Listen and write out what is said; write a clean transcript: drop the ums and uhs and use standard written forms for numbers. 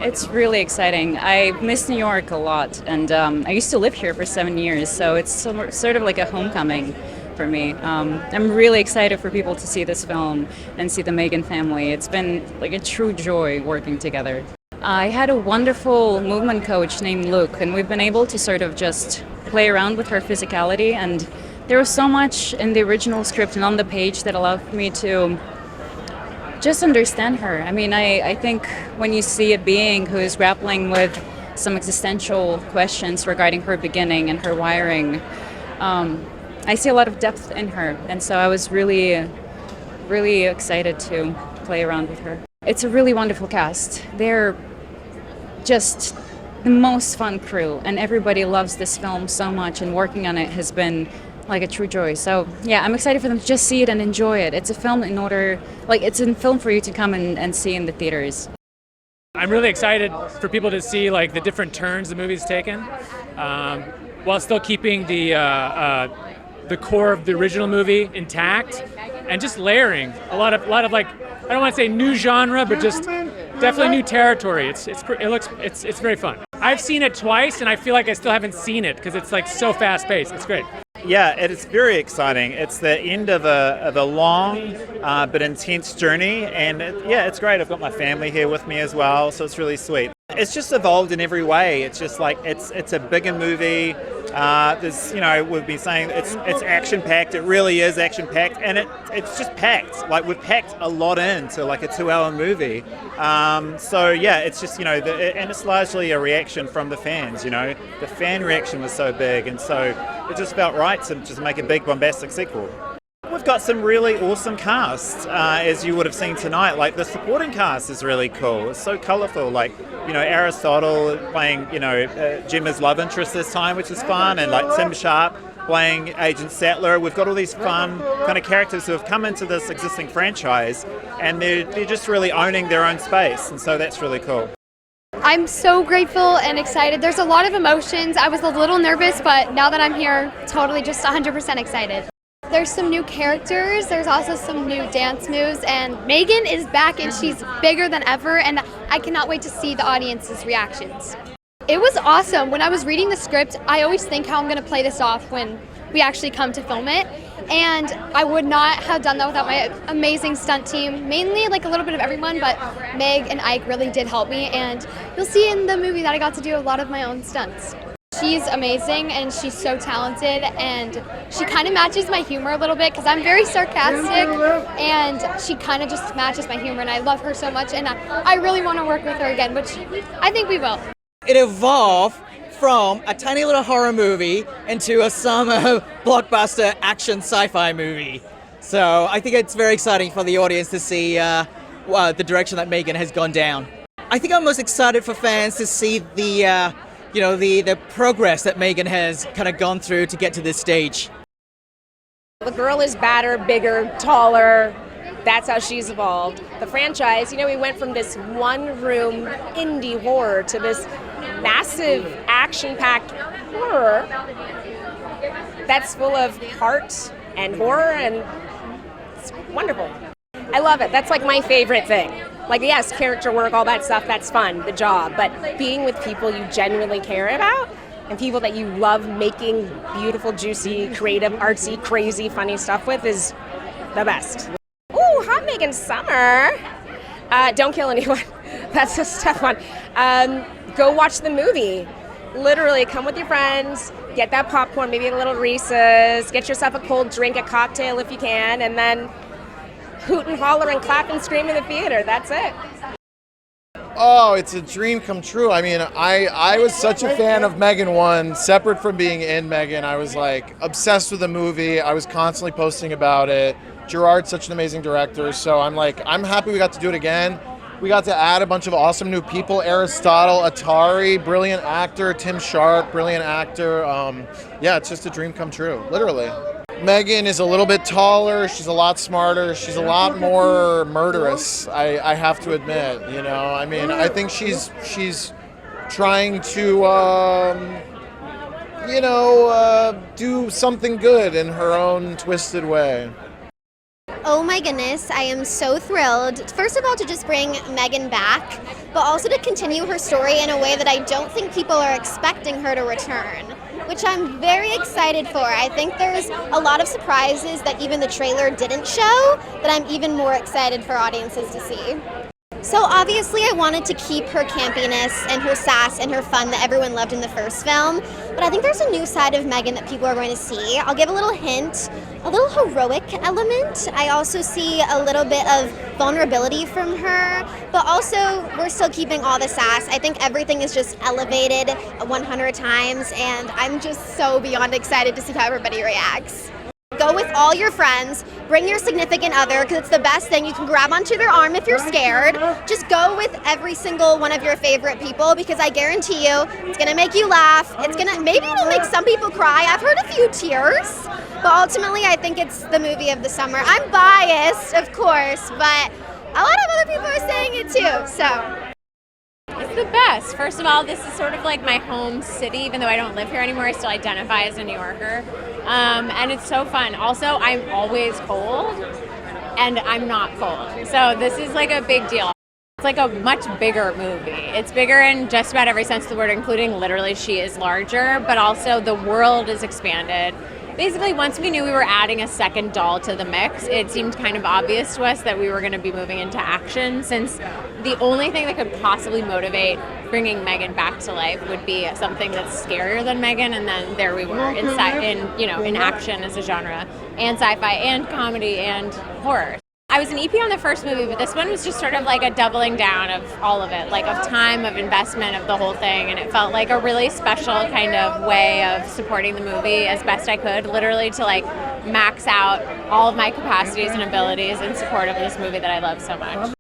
It's really exciting. I miss New York a lot, and I used to live here for 7 years, so it's sort of like a homecoming for me. I'm really excited for people to see this film and see the M3GAN family. It's been like a true joy working together. I had a wonderful movement coach named Luke, and we've been able to sort of just play around with her physicality, and there was so much in the original script and on the page that allowed me to just understand her. I mean, I think when you see a being who is grappling with some existential questions regarding her beginning and her wiring, I see a lot of depth in her, and so I was really, really excited to play around with her. It's a really wonderful cast. They're just the most fun crew, and everybody loves this film so much, and working on it has been like a true joy. So yeah, I'm excited for them to just see it and enjoy it. It's a film it's a film for you to come and see in the theaters. I'm really excited for people to see like the different turns the movie's taken, while still keeping the core of the original movie intact, and just layering a lot of like, I don't want to say new genre, but just definitely new territory. It's very fun. I've seen it twice, and I feel like I still haven't seen it because it's like so fast paced. It's great. Yeah, it's very exciting. It's the end of a long but intense journey, and it's great. I've got my family here with me as well, so it's really sweet. It's just evolved in every way. It's just like it's a bigger movie. There's, we've been saying it's action packed. It really is action packed, and it's just packed. Like, we've packed a lot into like a 2-hour movie. So yeah, it's just and it's largely a reaction from the fans. The fan reaction was so big, and so it just felt right to just make a big bombastic sequel. We've got some really awesome cast, as you would have seen tonight. Like, the supporting cast is really cool. It's so colourful. Like, Aristotle playing, Gemma's love interest this time, which is fun, and like Tim Sharp playing Agent Sattler. We've got all these fun kind of characters who have come into this existing franchise, and they're just really owning their own space, and so that's really cool. I'm so grateful and excited. There's a lot of emotions. I was a little nervous, but now that I'm here, totally just 100% excited. There's some new characters, there's also some new dance moves, and M3GAN is back and she's bigger than ever, and I cannot wait to see the audience's reactions. It was awesome. When I was reading the script, I always think how I'm going to play this off when we actually come to film it, and I would not have done that without my amazing stunt team, mainly like a little bit of everyone, but Meg and Ike really did help me, and you'll see in the movie that I got to do a lot of my own stunts. She's amazing, and she's so talented, and she kind of matches my humor a little bit because I'm very sarcastic, and she kind of just matches my humor, and I love her so much, and I really want to work with her again, which I think we will. It evolved from a tiny little horror movie into a summer blockbuster action sci-fi movie. So I think it's very exciting for the audience to see the direction that M3GAN has gone down. I think I'm most excited for fans to see the progress that M3GAN has kind of gone through to get to this stage. The girl is badder, bigger, taller. That's how she's evolved. The franchise, we went from this one-room indie horror to this massive action-packed horror that's full of heart and horror, and it's wonderful. I love it. That's like my favorite thing. Like, yes, character work, all that stuff, that's fun, the job, but being with people you genuinely care about and people that you love making beautiful, juicy, creative, artsy, crazy, funny stuff with is the best. Ooh, hot M3GAN summer. Don't kill anyone. That's a tough one. Go watch the movie. Literally, come with your friends, get that popcorn, maybe a little Reese's, get yourself a cold drink, a cocktail if you can, and then hoot and holler and clap and scream in the theater. That's it. Oh, it's a dream come true. I mean, I was such a fan of M3GAN 1, separate from being in M3GAN. I was like obsessed with the movie. I was constantly posting about it. Gerard's such an amazing director, so I'm happy we got to do it again. We got to add a bunch of awesome new people. Aristotle, Atari, brilliant actor. Tim Sharp, brilliant actor. It's just a dream come true, literally. M3GAN is a little bit taller. She's a lot smarter. She's a lot more murderous, I have to admit. I think she's trying to, do something good in her own twisted way. Oh my goodness, I am so thrilled. First of all, to just bring M3GAN back, but also to continue her story in a way that I don't think people are expecting her to return, which I'm very excited for. I think there's a lot of surprises that even the trailer didn't show that I'm even more excited for audiences to see. So obviously I wanted to keep her campiness and her sass and her fun that everyone loved in the first film, but I think there's a new side of M3GAN that people are going to see. I'll give a little hint, a little heroic element. I also see a little bit of vulnerability from her, but also we're still keeping all the sass. I think everything is just elevated 100 times, and I'm just so beyond excited to see how everybody reacts. Go with all your friends, bring your significant other, because it's the best thing. You can grab onto their arm if you're scared. Just go with every single one of your favorite people, because I guarantee you, it's gonna make you laugh. Maybe it'll make some people cry. I've heard a few tears, but ultimately I think it's the movie of the summer. I'm biased, of course, but a lot of other people are saying it too, so. It's the best. First of all, this is sort of like my home city. Even though I don't live here anymore, I still identify as a New Yorker. And it's so fun. Also, I'm always cold, and I'm not cold. So this is like a big deal. It's like a much bigger movie. It's bigger in just about every sense of the word, including literally she is larger, but also the world is expanded. Basically, once we knew we were adding a second doll to the mix, it seemed kind of obvious to us that we were going to be moving into action, since the only thing that could possibly motivate bringing M3GAN back to life would be something that's scarier than M3GAN, and then there we were in action as a genre, and sci-fi, and comedy, and horror. I was an EP on the first movie, but this one was just sort of like a doubling down of all of it, like of time, of investment, of the whole thing, and it felt like a really special kind of way of supporting the movie as best I could, literally to like max out all of my capacities and abilities in support of this movie that I love so much.